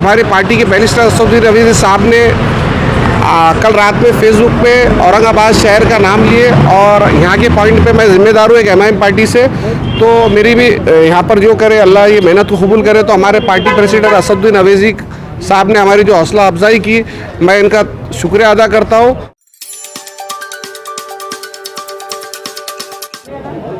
हमारी पार्टी के बैरिस्टर असदुद्दीन अवैसी साहब ने कल रात में फेसबुक पे औरंगाबाद शहर का नाम लिए और यहाँ के पॉइंट पे मैं ज़िम्मेदार हूँ एक एमआईएम पार्टी से, तो मेरी भी यहाँ पर जो करे अल्लाह ये मेहनत को कबूल करे। तो हमारे पार्टी प्रेसिडेंट असदुद्दीन अवैसी साहब ने हमारी जो हौसला अफजाई की, मैं इनका शुक्रिया अदा करता हूँ।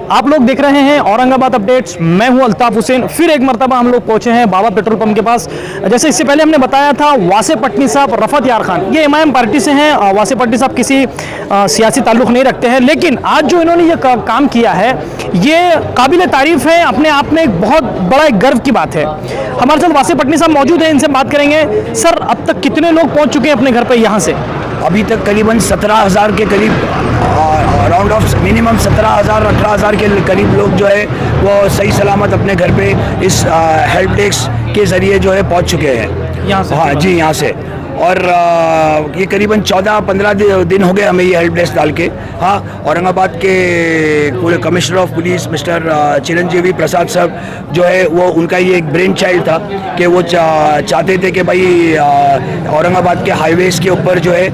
आप लोग देख रहे हैं औरंगाबाद अपडेट्स। मैं हूं अल्ताफ हुसैन। फिर एक मरतबा हम लोग पहुंचे हैं बाबा पेट्रोल पंप के पास। जैसे इससे पहले हमने बताया था, वासे पटनी साहब रफत यार खान ये एमआईएम पार्टी से हैं। वासे पटनी साहब किसी सियासी ताल्लुक नहीं रखते हैं, लेकिन आज जो इन्होंने ये काम किया है ये काबिल तारीफ है। अपने आप में एक बहुत बड़ा एक गर्व की बात है। हमारे साथ वासे पटनी साहब मौजूद हैं, इनसे बात करेंगे। सर, अब तक कितने लोग पहुँच चुके हैं अपने घर पर यहाँ से? अभी तक करीबन 17,000 के करीब, राउंड ऑफ मिनिमम 17,000 18,000 के करीब लोग जो है वो सही सलामत अपने घर पे इस हेल्प डेस्क के ज़रिए जो है पहुंच चुके हैं यहाँ से। हाँ जी, यहाँ से। और ये करीबन 14-15 दिन हो गए हमें ये हेल्प डेस्क डाल के। हाँ, औरंगाबाद के पूरे commissioner of police mister Chiranjeevi Prasad साहब जो है वो, उनका ये एक ब्रेन चाइल्ड था कि वो चाहते थे कि भाई औरंगाबाद के हाईवेज़ के ऊपर जो है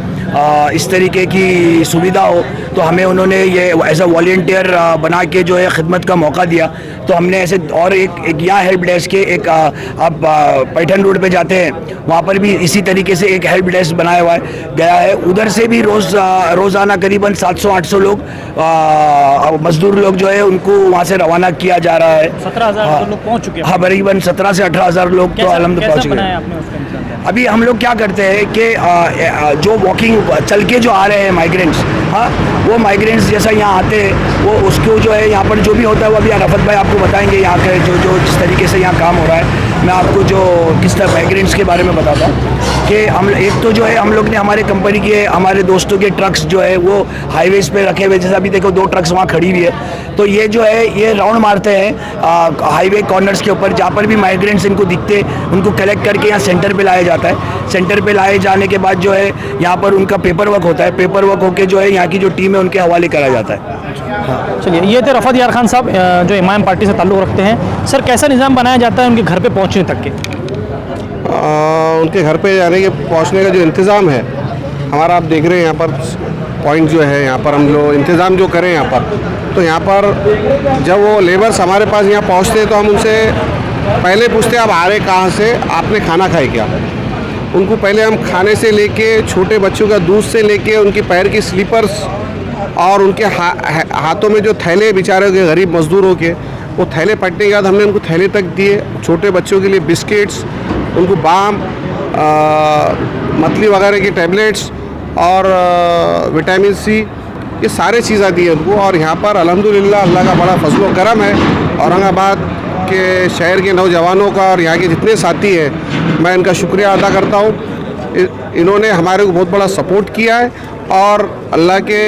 इस तरीके की सुविधा हो, तो हमें उन्होंने ये एज अ वॉलंटियर बना के जो है खिदमत का मौका दिया। तो हमने ऐसे और एक यहाँ हेल्प डेस्क के एक आप पैठन रोड पे जाते हैं, वहाँ पर भी इसी तरीके से एक हेल्प डेस्क बनाया हुआ गया है। उधर से भी रोज़ाना करीबन 700-800 लोग मजदूर लोग जो है उनको वहाँ से रवाना किया जा रहा है। 17,000 लोग पहुँच चुके हैं। हाँ, करीबन 17 से 18,000 लोग तो अलहमदुलिल्लाह पहुँच गए। अभी हम लोग क्या करते हैं कि जो वॉकिंग चल के जो आ रहे हैं माइग्रेंट्स, हाँ, वो माइग्रेंट्स जैसा यहाँ आते हैं वो उसको जो है यहाँ पर जो भी होता है वो अभी रफत भाई आपको बताएंगे यहाँ के जो जिस तरीके से यहाँ काम हो रहा है। मैं आपको जो किस तरह माइग्रेंट्स के बारे में बताता हूँ कि हम एक तो जो है हम लोग ने हमारे कंपनी के हमारे दोस्तों के ट्रक्स जो है वो हाईवेज पे रखे हुए, जैसे अभी देखो 2 ट्रक्स वहाँ खड़ी हुई है। तो ये जो है ये राउंड मारते हैं हाईवे कॉर्नर्स के ऊपर, जहाँ पर भी माइग्रेंट्स इनको दिखते उनको कलेक्ट करके यहाँ सेंटर पे लाया जाता है। सेंटर पे लाए जाने के बाद जो है यहाँ पर उनका पेपर वर्क होता है। पेपर वर्क होकर जो है यहाँ की जो टीम है उनके हवाले करा जाता है। हाँ, चलिए, ये थे रफत यार खान साहब जो एमआईएम पार्टी से ताल्लुक़ रखते हैं। सर, कैसा निज़ाम बनाया जाता है उनके घर पे पहुंचने तक के? उनके घर पे जाने के पहुंचने का जो इंतज़ाम है हमारा, आप देख रहे हैं यहाँ पर पॉइंट जो है, यहाँ पर हम लोग इंतज़ाम जो करें यहाँ पर, तो यहाँ पर जब वो लेबर्स हमारे पास यहाँ पहुँचते हैं तो हम उनसे पहले पूछते हैं आप आ रहे कहाँ से, आपने खाना खाए क्या। उनको पहले हम खाने से लेके छोटे बच्चों का दूध से लेके उनकी पैर की स्लीपर्स और उनके हाथों में जो थैले बेचारे के गरीब मजदूरों के, वो थैले पटने के बाद हमने उनको थैले तक दिए। छोटे बच्चों के लिए बिस्किट्स, उनको बाम, मतली वगैरह की टैबलेट्स और विटामिन सी, ये सारे चीज़ें दी हैं उनको। और यहाँ पर अल्हम्दुलिल्लाह अल्लाह का बड़ा फजल व करम है। औरंगाबाद के शहर के नौजवानों का और यहाँ के जितने साथी हैं, मैं इनका शुक्रिया अदा करता हूँ। इन्होंने हमारे को बहुत बड़ा सपोर्ट किया है और अल्लाह के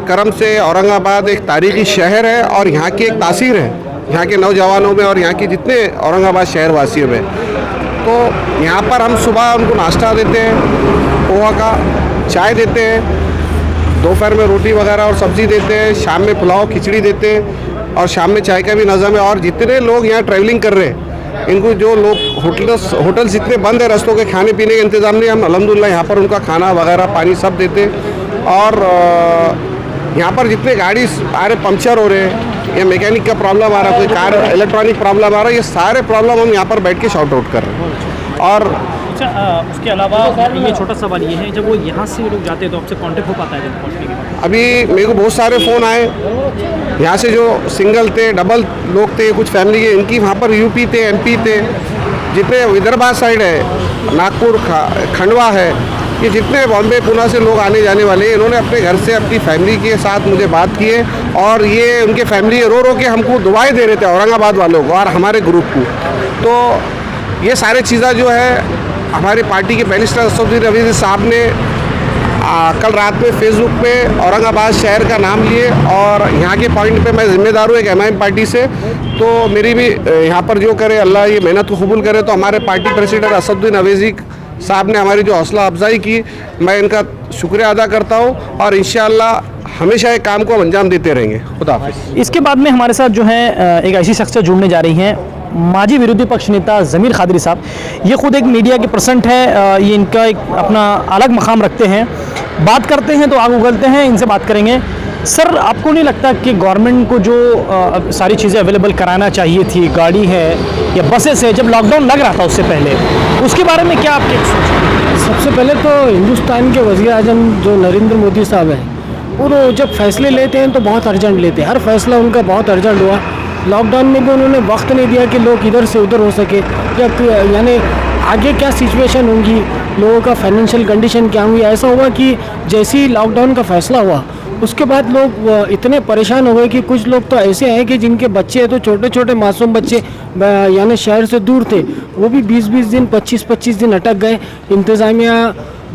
करम से औरंगाबाद एक तारीख़ी शहर है और यहाँ की एक तासीर है यहाँ के नौजवानों में और यहाँ के जितने औरंगाबाद शहर वासियों में। तो यहाँ पर हम सुबह उनको नाश्ता देते हैं, पोहा का, चाय देते हैं, दोपहर में रोटी वगैरह और सब्ज़ी देते हैं, शाम में पुलाव खिचड़ी देते हैं और शाम में चाय का भी नज़म है। और जितने लोग यहाँ ट्रैवलिंग कर रहे हैं, इनको जो लोग होटल्स जितने बंद है रस्तों के, खाने पीने का इंतज़ाम नहीं, हम अल्हम्दुलिल्लाह यहाँ पर उनका खाना वगैरह पानी सब देते हैं। और यहाँ पर जितने गाड़ी आ रहे पंक्चर हो रहे हैं या मैकेनिक का प्रॉब्लम आ रहा है, कोई कार इलेक्ट्रॉनिक प्रॉब्लम आ रहा है, ये सारे प्रॉब्लम हम यहाँ पर बैठ के शॉर्ट आउट कर रहे हैं। और उसके अलावा ये छोटा सवाल ये है, जब वो यहाँ से लोग जाते हैं तो आपसे कांटेक्ट हो पाता है पहुँचने के बाद? अभी मेरे को बहुत सारे फ़ोन आए यहाँ से, जो सिंगल थे, डबल लोग थे, कुछ फैमिली के, इनकी वहाँ पर यूपी थे, एमपी थे, जितने विदर्भा साइड है, नागपुर, खंडवा है, ये जितने बॉम्बे पुणे से लोग आने जाने वाले हैं, इन्होंने अपने घर से अपनी फैमिली के साथ मुझे बात की है और ये उनके फैमिली रो रो के हमको दुआएं दे रहे थे औरंगाबाद वालों को और हमारे ग्रुप को। तो ये सारे चीज़ें जो है हमारी पार्टी के बैरिस्टर असदुद्दीन अवैसी साहब ने कल रात में फेसबुक पे औरंगाबाद शहर का नाम लिए और यहाँ के पॉइंट पे मैं ज़िम्मेदार हूँ एक एमआईएम पार्टी से, तो मेरी भी यहाँ पर जो करे अल्लाह ये मेहनत को कबूल करे। तो हमारे पार्टी प्रेसिडेंट असदुद्दीन अवैसी साहब ने हमारी जो हौसला अफजाई की, मैं इनका शुक्रिया अदा करता हूँ और इंशाअल्लाह हमेशा एक काम को हम अंजाम देते रहेंगे। खुदा हाफिज़। इसके बाद में हमारे साथ जो है एक ऐसी शख्सियत जुड़ने जा रही हैं, माजी विरोधी पक्ष नेता ज़मीर कादरी साहब, ये खुद एक मीडिया के पर्सन है, ये इनका एक अपना अलग मकाम रखते हैं, बात करते हैं तो आग उगलते हैं, इनसे बात करेंगे। सर, आपको नहीं लगता कि गवर्नमेंट को जो सारी चीज़ें अवेलेबल कराना चाहिए थी, गाड़ी है या बसेस है, जब लॉकडाउन लग रहा था उससे पहले, उसके बारे में क्या आपकी सोच है? सबसे पहले तो हिंदुस्तान के वज़ीर आज़म जो नरेंद्र मोदी साहब हैं, वो जब फैसले लेते हैं तो बहुत अर्जेंट लेते हैं। हर फैसला उनका बहुत अर्जेंट हुआ। लॉकडाउन में भी उन्होंने वक्त नहीं दिया कि लोग इधर से उधर हो सके, या यानी आगे क्या सिचुएशन होंगी, लोगों का फाइनेंशियल कंडीशन क्या होंगी। ऐसा हुआ कि जैसे ही लॉकडाउन का फैसला हुआ उसके बाद लोग इतने परेशान हो गए कि कुछ लोग तो ऐसे हैं कि जिनके बच्चे हैं तो छोटे छोटे मासूम बच्चे यानी शहर से दूर थे, वो भी 20-20 दिन 25-25 दिन अटक गए। इंतज़ामिया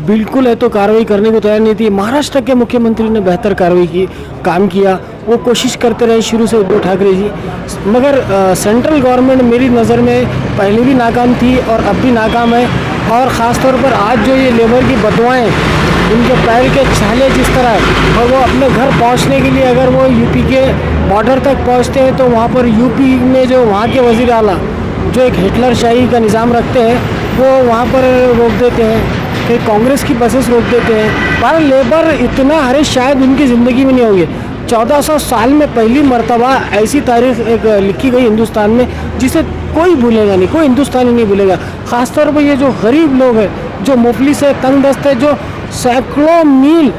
बिल्कुल है तो कार्रवाई करने को तैयार नहीं थी। महाराष्ट्र के मुख्यमंत्री ने बेहतर कार्रवाई की, काम किया, वो कोशिश करते रहे शुरू से उद्धव ठाकरे जी, मगर सेंट्रल गवर्नमेंट मेरी नज़र में पहले भी नाकाम थी और अब भी नाकाम है। और ख़ास तौर पर आज जो ये लेबर की बदुआएँ, उनके पैर के छाले जिस तरह है, और वो अपने घर पहुंचने के लिए अगर वो यूपी के बॉर्डर तक पहुंचते हैं तो वहाँ पर यूपी में जो वहाँ के वज़ीर आला जो एक हिटलर शाही का निज़ाम रखते हैं, वो वहाँ पर रोक देते हैं, फिर कांग्रेस की बसेस रोक देते हैं। पर लेबर इतना हरीश शायद उनकी ज़िंदगी में नहीं होंगे। 1400 साल में पहली मर्तबा ऐसी तारीख एक लिखी गई हिंदुस्तान में जिसे कोई भूलेगा नहीं, कोई हिंदुस्तानी नहीं भूलेगा। ख़ासतौर पर ये जो गरीब लोग हैं, जो मुफलिस है, तंग दस्त है, जो सैकड़ों मील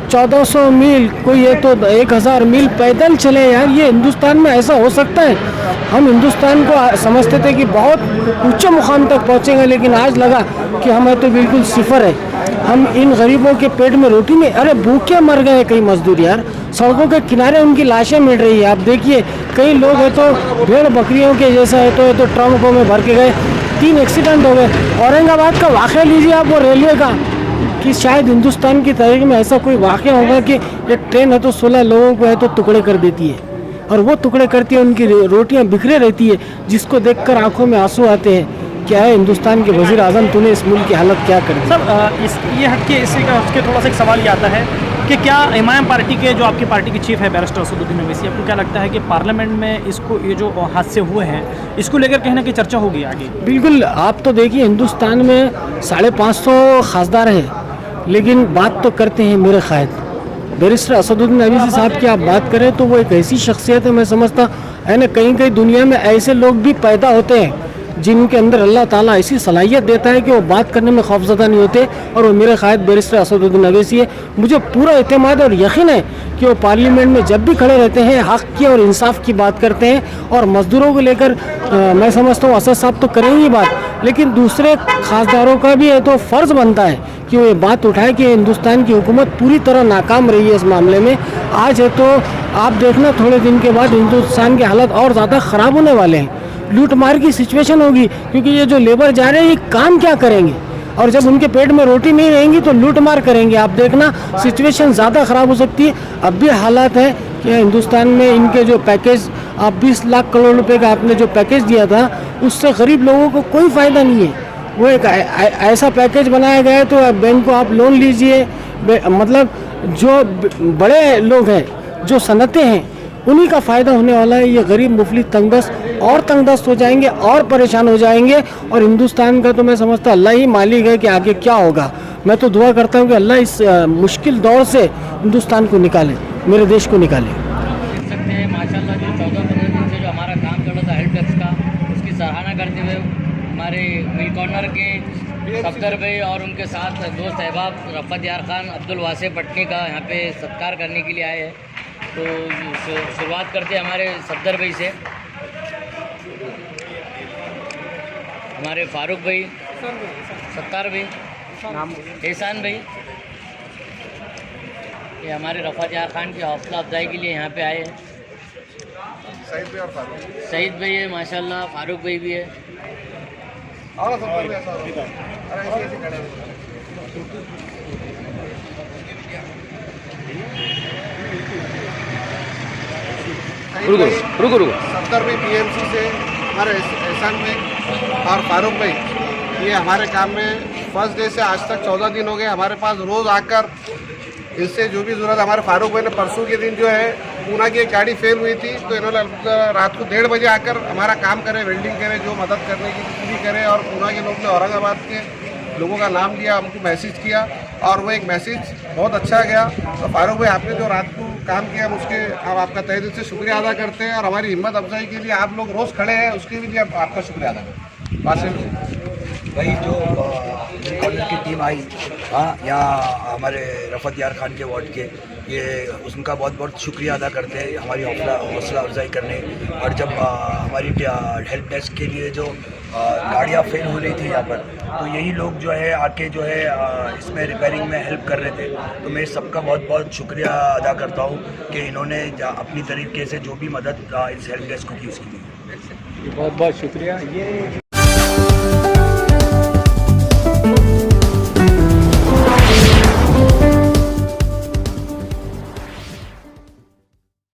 1400 मील, कोई ये तो 1000 मील पैदल चले यार, ये हिंदुस्तान में ऐसा हो सकता है? हम हिंदुस्तान को समझते थे कि बहुत ऊंचे मुकाम तक पहुंचेंगे, लेकिन आज लगा कि हमें तो बिल्कुल सिफर है। हम इन गरीबों के पेट में रोटी नहीं, अरे भूखे मर गए कई मजदूर यार, सड़कों के किनारे उनकी लाशें मिल रही है। आप देखिए कई लोग है तो भेड़ बकरियों के जैसा है तो ट्रकों में भर के गए। 3 एक्सीडेंट हो गए। औरंगाबाद का वाक़या लीजिए आप, वो रेलवे का, कि शायद हिंदुस्तान की तारीख में ऐसा कोई वाक़या होगा कि एक ट्रेन है तो 16 लोगों को है तो टुकड़े कर देती है, और वो टुकड़े करती है, उनकी रोटियां बिखरे रहती है, जिसको देखकर आंखों में आंसू आते हैं। क्या है हिंदुस्तान के वज़ीर आज़म, तूने इस मुल्क की हालत क्या कर दी? सर, ये हट के इससे थोड़ा सा एक सवाल ये आता है कि क्या इमाम पार्टी के जो आपकी पार्टी के चीफ है बैरिस्टर असदुद्दीन ओवैसी, आपको क्या लगता है कि पार्लियामेंट में इसको, ये जो हादसे हुए हैं, इसको लेकर कहीं ना कहीं चर्चा होगी आगे? बिल्कुल। आप तो देखिए हिंदुस्तान में 550 खासदार हैं, लेकिन बात तो करते हैं मेरे क़ायद बैरिस्टर असदुद्दीन ओवैसी साहब की। आप बात करें तो वो एक ऐसी शख्सियत है, मैं समझता है ना, कहीं कहीं दुनिया में ऐसे लोग भी पैदा होते हैं जिनके अंदर अल्लाह ताला ऐसी सलाहियत देता है कि वो बात करने में खौफज़दा नहीं होते, और वो मेरे क़ायद बैरिस्टर असदुद्दीन ओवैसी है। मुझे पूरा एतमाद और यकीन है कि वो पार्लियामेंट में जब भी खड़े रहते हैं हक़ की और इंसाफ की बात करते हैं, और मज़दूरों को लेकर मैं समझता हूँ असद साहब तो करेंगे बात, लेकिन दूसरे खासदारों का भी है तो फ़र्ज़ बनता है कि वो ये बात उठाए कि हिंदुस्तान की हुकूमत पूरी तरह नाकाम रही है इस मामले में। आज है तो आप देखना थोड़े दिन के बाद हिंदुस्तान की हालत और ज़्यादा ख़राब होने वाले हैं, लूट मार की सिचुएशन होगी, क्योंकि ये जो लेबर जा रहे हैं ये काम क्या करेंगे, और जब उनके पेट में रोटी नहीं रहेंगी तो लूट मार करेंगे। आप देखना सिचुएशन ज़्यादा ख़राब हो सकती है। अब भी हालात है कि हिंदुस्तान में इनके जो पैकेज, आप 20 लाख करोड़ रुपए का आपने जो पैकेज दिया था, उससे गरीब लोगों को कोई फ़ायदा नहीं है। वो एक ऐसा पैकेज बनाया गया है तो बैंक को आप लोन लीजिए, मतलब जो बड़े लोग हैं, जो सनतें हैं, उन्हीं का फ़ायदा होने वाला है। ये गरीब मुफलिस तंगदस्त और तंगदस्त हो जाएंगे और परेशान हो जाएंगे, और हिंदुस्तान का तो मैं समझता अल्लाह ही मालिक है कि आगे क्या होगा। मैं तो दुआ करता हूँ कि अल्लाह इस मुश्किल दौर से हिंदुस्तान को निकाले, मेरे देश को निकाले। देख सकते हैं माशाल्लाह जो 14-15 दिन से जो हमारा काम चल रहा था हेल्प डेस्क का, उसकी सराहना करते हुए हमारे मिल कॉर्नर के सफदर भाई और उनके साथ दोस्त अहबाब रफ़त यार खान अब्दुल वासे पटनी का यहाँ पे सत्कार करने के लिए आए हैं। तो शुरुआत करते हैं हमारे सफदर भाई से। हमारे फारूक भाई, सत्तार भाई, एहसान भाई, ये हमारे रफ़त यार खान की हौसला अफजाई के लिए यहाँ पे आए हैं। सईद भाई है माशाल्लाह, फारूक भाई भी है। रुको 70 भी PMC से हमारे एहसान भाई और फारूक भाई, ये हमारे काम में फर्स्ट डे से आज तक 14 दिन हो गए हमारे पास रोज़ आकर, इससे जो भी ज़रूरत, हमारे फारूक भाई ने परसों के दिन जो है पूना की एक गाड़ी फेल हुई थी, तो इन्होंने रात को 1:30 बजे आकर हमारा काम करे, वेल्डिंग करे, जो मदद करने की पूरी करे। और पूना के लोग ने औरंगाबाद के लोगों का नाम लिया, हमको मैसेज किया और वो एक मैसेज बहुत अच्छा गया। तो फारूक भाई, आपने जो रात को काम किया हम आपका तहे दिल से शुक्रिया अदा करते हैं, और हमारी हिम्मत अफजाई के लिए आप लोग रोज़ खड़े हैं, उसके लिए आपका शुक्रिया अदा करते हैं। बासिम भाई जो कॉर्नर की टीम आई, हाँ, यहाँ हमारे रफ़त यार खान के वार्ड के, ये उनका बहुत बहुत शुक्रिया अदा करते हैं हमारी हौसला अफजाई करने। और जब हमारी हेल्प डेस्क के लिए जो गाड़ियाँ फेल हो रही थी यहाँ पर, तो यही लोग जो है आके जो है इसमें रिपेयरिंग में हेल्प कर रहे थे। तो मैं सबका बहुत बहुत शुक्रिया अदा करता हूँ कि इन्होंने अपनी तरीके से जो भी मदद इस हेल्प डेस्क को की उसके लिए बहुत बहुत शुक्रिया। ये